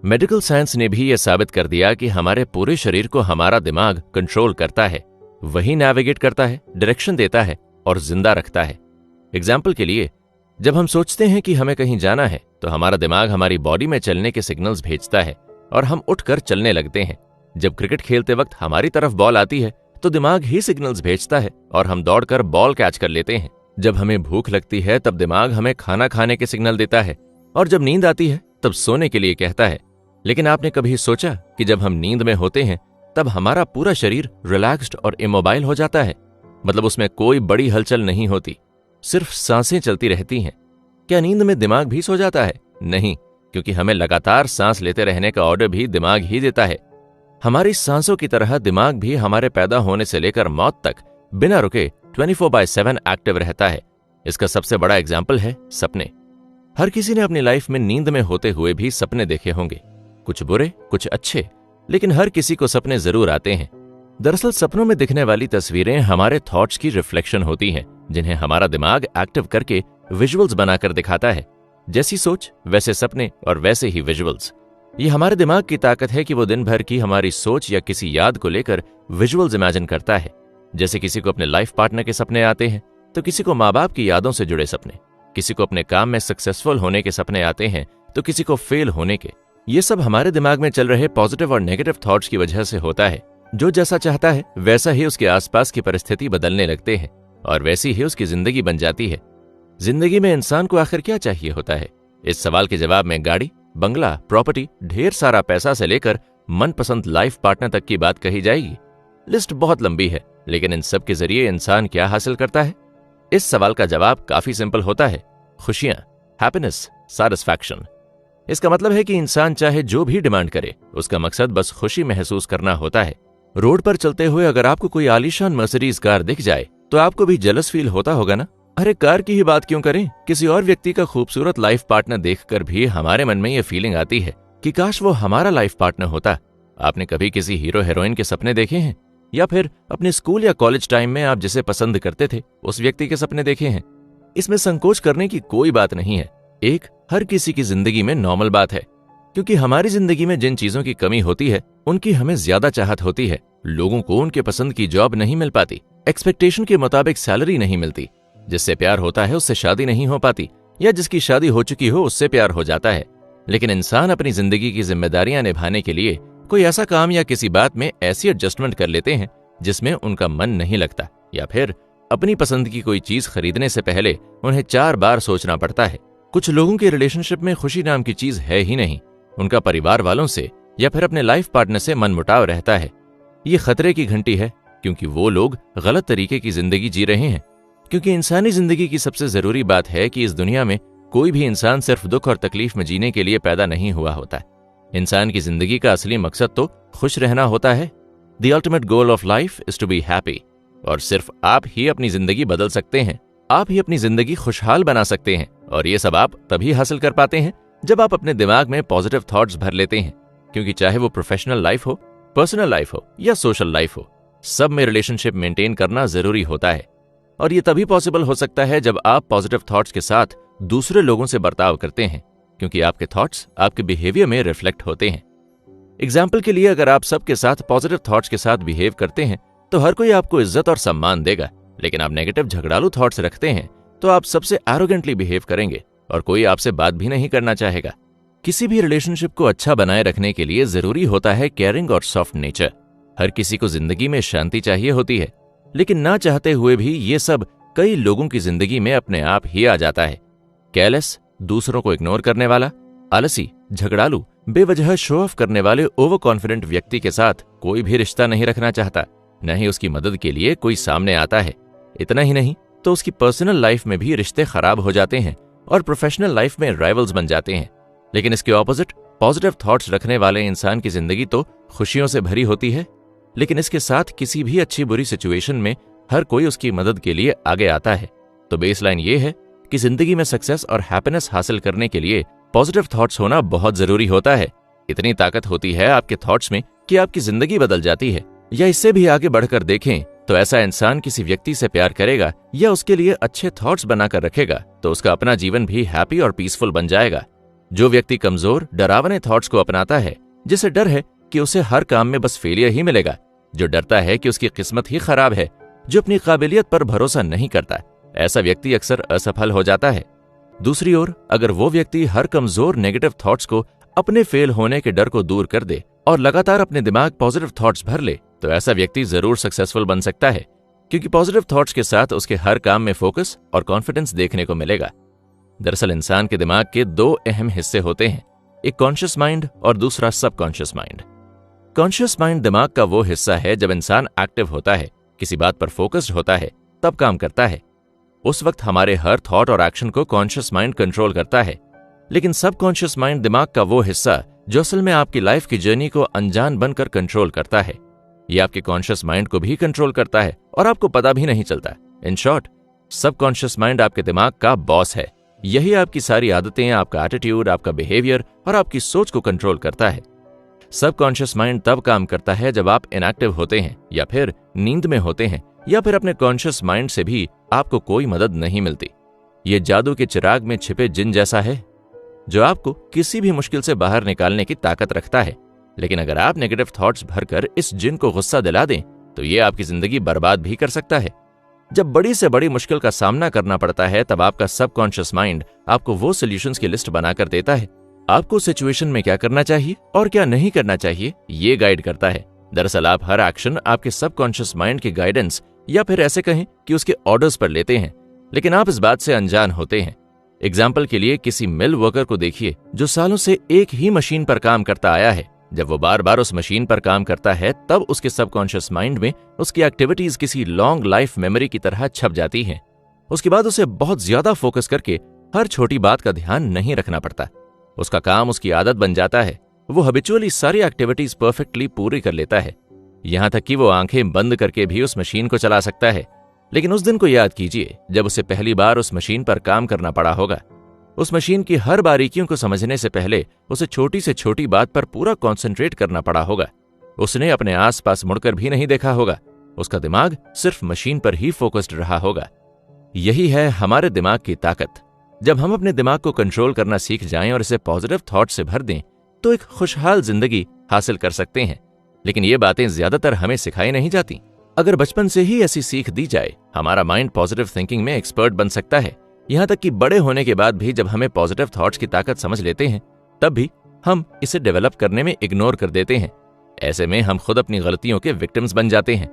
Medical science ने भी यह साबित कर दिया कि हमारे पूरे शरीर को हमारा दिमाग कंट्रोल करता है, वही नेविगेट करता है, डायरेक्शन देता है और जिंदा रखता है। एग्जाम्पल के लिए, जब हम सोचते हैं कि हमें कहीं जाना है तो हमारा दिमाग हमारी बॉडी में चलने के सिग्नल्स भेजता है और हम उठकर चलने लगते हैं। जब क्रिकेट खेलते वक्त हमारी तरफ बॉल आती है तो दिमाग ही सिग्नल्स भेजता है और हम दौड़कर बॉल कैच कर लेते हैं। जब हमें भूख लगती है तब दिमाग हमें खाना खाने के सिग्नल देता है और जब नींद आती है तब सोने के लिए कहता है। लेकिन आपने कभी सोचा कि जब हम नींद में होते हैं तब हमारा पूरा शरीर रिलैक्स्ड और इमोबाइल हो जाता है, मतलब उसमें कोई बड़ी हलचल नहीं होती, सिर्फ सांसें चलती रहती हैं। क्या नींद में दिमाग भी सो जाता है? नहीं, क्योंकि हमें लगातार सांस लेते रहने का ऑर्डर भी दिमाग ही देता है। हमारी सांसों की तरह दिमाग भी हमारे पैदा होने से लेकर मौत तक बिना रुके 24/7 एक्टिव रहता है। इसका सबसे बड़ा एग्जाम्पल है सपने। हर किसी ने अपनी लाइफ में नींद में होते हुए भी सपने देखे होंगे, कुछ बुरे कुछ अच्छे, लेकिन हर किसी को सपने जरूर आते हैं। दरअसल सपनों में दिखने वाली तस्वीरें हमारे थॉट्स की रिफ्लेक्शन होती हैं, जिन्हें हमारा दिमाग एक्टिव करके विजुअल्स बनाकर दिखाता है। जैसी सोच वैसे सपने और वैसे ही विजुअल्स। ये हमारे दिमाग की ताकत है कि वो दिन भर की हमारी सोच या किसी याद को लेकर विजुअल्स इमेजिन करता है। जैसे किसी को अपने लाइफ पार्टनर के सपने आते हैं तो किसी को माँ बाप की यादों से जुड़े सपने, किसी को अपने काम में सक्सेसफुल होने के सपने आते हैं तो किसी को फेल होने के। ये सब हमारे दिमाग में चल रहे पॉजिटिव और नेगेटिव थॉट्स की वजह से होता है। जो जैसा चाहता है वैसा ही उसके आसपास की परिस्थिति बदलने लगते हैं और वैसी ही उसकी जिंदगी बन जाती है। जिंदगी में इंसान को आखिर क्या चाहिए होता है? इस सवाल के जवाब में गाड़ी, बंगला, प्रॉपर्टी, ढेर सारा पैसा से लेकर मनपसंद लाइफ पार्टनर तक की बात कही जाएगी। लिस्ट बहुत लंबी है, लेकिन इन सब के जरिए इंसान क्या हासिल करता है? इस सवाल का जवाब काफी सिंपल होता है, खुशियां, हैप्पीनेस, सैटिस्फैक्शन। इसका मतलब है कि इंसान चाहे जो भी डिमांड करे, उसका मकसद बस खुशी महसूस करना होता है। रोड पर चलते हुए अगर आपको कोई आलीशान मर्सिडीज कार दिख जाए तो आपको भी जेलस फील होता होगा ना? अरे कार की ही बात क्यों करें, किसी और व्यक्ति का खूबसूरत लाइफ पार्टनर देखकर भी हमारे मन में यह फीलिंग आती है कि काश वो हमारा लाइफ पार्टनर होता। आपने कभी किसी हीरो हीरोइन के सपने देखे हैं? या फिर अपने स्कूल या कॉलेज टाइम में आप जिसे पसंद करते थे उस व्यक्ति के सपने देखे हैं? इसमें संकोच करने की कोई बात नहीं है। एक हर किसी की जिंदगी में नॉर्मल बात है, क्योंकि हमारी जिंदगी में जिन चीजों की कमी होती है उनकी हमें ज्यादा चाहत होती है। लोगों को उनके पसंद की जॉब नहीं मिल पाती, एक्सपेक्टेशन के मुताबिक सैलरी नहीं मिलती, जिससे प्यार होता है उससे शादी नहीं हो पाती, या जिसकी शादी हो चुकी हो उससे प्यार हो जाता है। लेकिन इंसान अपनी जिंदगी की जिम्मेदारियां निभाने के लिए कोई ऐसा काम या किसी बात में ऐसी एडजस्टमेंट कर लेते हैं जिसमें उनका मन नहीं लगता, या फिर अपनी पसंद की कोई चीज खरीदने से पहले उन्हें 4 बार सोचना पड़ता है। कुछ लोगों के रिलेशनशिप में खुशी नाम की चीज है ही नहीं। उनका परिवार वालों से या फिर अपने लाइफ पार्टनर से मनमुटाव रहता है। ये खतरे की घंटी है, क्योंकि वो लोग गलत तरीके की जिंदगी जी रहे हैं। क्योंकि इंसानी जिंदगी की सबसे जरूरी बात है कि इस दुनिया में कोई भी इंसान सिर्फ दुख और तकलीफ में जीने के लिए पैदा नहीं हुआ होता। इंसान की जिंदगी का असली मकसद तो खुश रहना होता है। The ultimate goal of life is to be happy. और सिर्फ आप ही अपनी जिंदगी बदल सकते हैं, आप ही अपनी जिंदगी खुशहाल बना सकते हैं। और ये सब आप तभी हासिल कर पाते हैं जब आप अपने दिमाग में पॉजिटिव थॉट्स भर लेते हैं। क्योंकि चाहे वो प्रोफेशनल लाइफ हो, पर्सनल लाइफ हो या सोशल लाइफ हो, सब में रिलेशनशिप मेंटेन करना जरूरी होता है। और ये तभी पॉसिबल हो सकता है जब आप पॉजिटिव थॉट्स के साथ दूसरे लोगों से बर्ताव करते हैं, क्योंकि आपके थॉट्स आपके बिहेवियर में रिफ्लेक्ट होते हैं। एग्जाम्पल के लिए, अगर आप सबके साथ पॉजिटिव थॉट्स के साथ बिहेव करते हैं तो हर कोई आपको इज्जत और सम्मान देगा। लेकिन आप नेगेटिव झगड़ालू थॉट्स रखते हैं तो आप सबसे एरोगेंटली बिहेव करेंगे और कोई आपसे बात भी नहीं करना चाहेगा। किसी भी रिलेशनशिप को अच्छा बनाए रखने के लिए जरूरी होता है केयरिंग और सॉफ्ट नेचर। हर किसी को जिंदगी में शांति चाहिए होती है, लेकिन ना चाहते हुए भी ये सब कई लोगों की जिंदगी में अपने आप ही आ जाता है। केयरलेस, दूसरों को इग्नोर करने वाला, आलसी, झगड़ालू, बेवजह शो ऑफ करने वाले ओवर कॉन्फिडेंट व्यक्ति के साथ कोई भी रिश्ता नहीं रखना चाहता, न ही उसकी मदद के लिए कोई सामने आता है। इतना ही नहीं तो उसकी पर्सनल लाइफ में भी रिश्ते खराब हो जाते हैं और प्रोफेशनल लाइफ में राइवल्स बन जाते हैं। लेकिन इसके ऑपोजिट, पॉजिटिव थॉट्स रखने वाले इंसान की जिंदगी तो खुशियों से भरी होती है। लेकिन इसके साथ किसी भी अच्छी बुरी सिचुएशन में हर कोई उसकी मदद के लिए आगे आता है। तो बेसलाइन ये है कि जिंदगी में सक्सेस और हैप्पीनेस हासिल करने के लिए पॉजिटिव थॉट्स होना बहुत जरूरी होता है। इतनी ताकत होती है आपके थॉट्स में कि आपकी जिंदगी बदल जाती है। या इससे भी आगे बढ़कर देखें तो ऐसा इंसान किसी व्यक्ति से प्यार करेगा या उसके लिए अच्छे थॉट्स बनाकर रखेगा तो उसका अपना जीवन भी हैप्पी और पीसफुल बन जाएगा। जो व्यक्ति कमजोर डरावने थॉट्स को अपनाता है, जिसे डर है कि उसे हर काम में बस फेलियर ही मिलेगा, जो डरता है कि उसकी किस्मत ही खराब है, जो अपनी काबिलियत पर भरोसा नहीं करता, ऐसा व्यक्ति अक्सर असफल हो जाता है। दूसरी ओर अगर वो व्यक्ति हर कमजोर नेगेटिव थॉट्स को अपने फेल होने के डर को दूर कर दे और लगातार अपने दिमाग पॉजिटिव थॉट्स भर ले, तो ऐसा व्यक्ति जरूर सक्सेसफुल बन सकता है, क्योंकि पॉजिटिव थॉट्स के साथ उसके हर काम में फोकस और कॉन्फिडेंस देखने को मिलेगा। दरअसल इंसान के दिमाग के दो अहम हिस्से होते हैं, एक कॉन्शियस माइंड और दूसरा सबकॉन्शियस माइंड। कॉन्शियस माइंड दिमाग का वो हिस्सा है जब इंसान एक्टिव होता है, किसी बात पर फोकस्ड होता है, तब काम करता है। उस वक्त हमारे हर थॉट और एक्शन को कॉन्शियस माइंड कंट्रोल करता है। लेकिन सबकॉन्शियस माइंड दिमाग का वो हिस्सा जो असल में आपकी लाइफ की जर्नी को अनजान बनकर कंट्रोल करता है, ये आपके कॉन्शियस माइंड को भी कंट्रोल करता है और आपको पता भी नहीं चलता। इन शॉर्ट, सबकॉन्शियस माइंड आपके दिमाग का बॉस है। यही आपकी सारी आदतें, आपका एटीट्यूड, आपका बिहेवियर और आपकी सोच को कंट्रोल करता है। सबकॉन्शियस माइंड तब काम करता है जब आप इनएक्टिव होते हैं या फिर नींद में होते हैं या फिर अपने कॉन्शियस माइंड से भी आपको कोई मदद नहीं मिलती। ये जादू के चिराग में छिपे जिन जैसा है जो आपको किसी भी मुश्किल से बाहर निकालने की ताकत रखता है। लेकिन अगर आप नेगेटिव थॉट्स भरकर इस जिन को गुस्सा दिला दें तो ये आपकी जिंदगी बर्बाद भी कर सकता है। जब बड़ी से बड़ी मुश्किल का सामना करना पड़ता है तब आपका सबकॉन्शियस माइंड आपको वो सॉल्यूशंस की लिस्ट बनाकर देता है। आपको सिचुएशन में क्या करना चाहिए और क्या नहीं करना चाहिए ये गाइड करता है। दरअसल आप हर एक्शन आपके सबकॉन्शियस माइंड के गाइडेंस या फिर ऐसे कहें कि उसके ऑर्डर्स पर लेते हैं, लेकिन आप इस बात से अनजान होते हैं। एग्जाम्पल के लिए किसी मिल वर्कर को देखिए जो सालों से एक ही मशीन पर काम करता आया है। जब वो बार बार उस मशीन पर काम करता है तब उसके सबकॉन्शियस माइंड में उसकी एक्टिविटीज किसी लॉन्ग लाइफ मेमोरी की तरह छप जाती हैं। उसके बाद उसे बहुत ज्यादा फोकस करके हर छोटी बात का ध्यान नहीं रखना पड़ता। उसका काम उसकी आदत बन जाता है। वो हैबिचुअली सारी एक्टिविटीज परफेक्टली पूरी कर लेता है, यहां तक कि वो आंखें बंद करके भी उस मशीन को चला सकता है। लेकिन उस दिन को याद कीजिए जब उसे पहली बार उस मशीन पर काम करना पड़ा होगा। उस मशीन की हर बारीकियों को समझने से पहले उसे छोटी से छोटी बात पर पूरा कॉन्सेंट्रेट करना पड़ा होगा। उसने अपने आसपास मुड़कर भी नहीं देखा होगा। उसका दिमाग सिर्फ मशीन पर ही फोकस्ड रहा होगा। यही है हमारे दिमाग की ताकत। जब हम अपने दिमाग को कंट्रोल करना सीख जाएं और इसे पॉजिटिव थॉट से भर दें तो एक खुशहाल जिंदगी हासिल कर सकते हैं। लेकिन ये बातें ज्यादातर हमें सिखाई नहीं जाती। अगर बचपन से ही ऐसी सीख दी जाए, हमारा माइंड पॉजिटिव थिंकिंग में एक्सपर्ट बन सकता है। यहां तक कि बड़े होने के बाद भी जब हमें पॉजिटिव थॉट्स की ताकत समझ लेते हैं तब भी हम इसे डेवलप करने में इग्नोर कर देते हैं। ऐसे में हम खुद अपनी गलतियों के विक्टिम्स बन जाते हैं।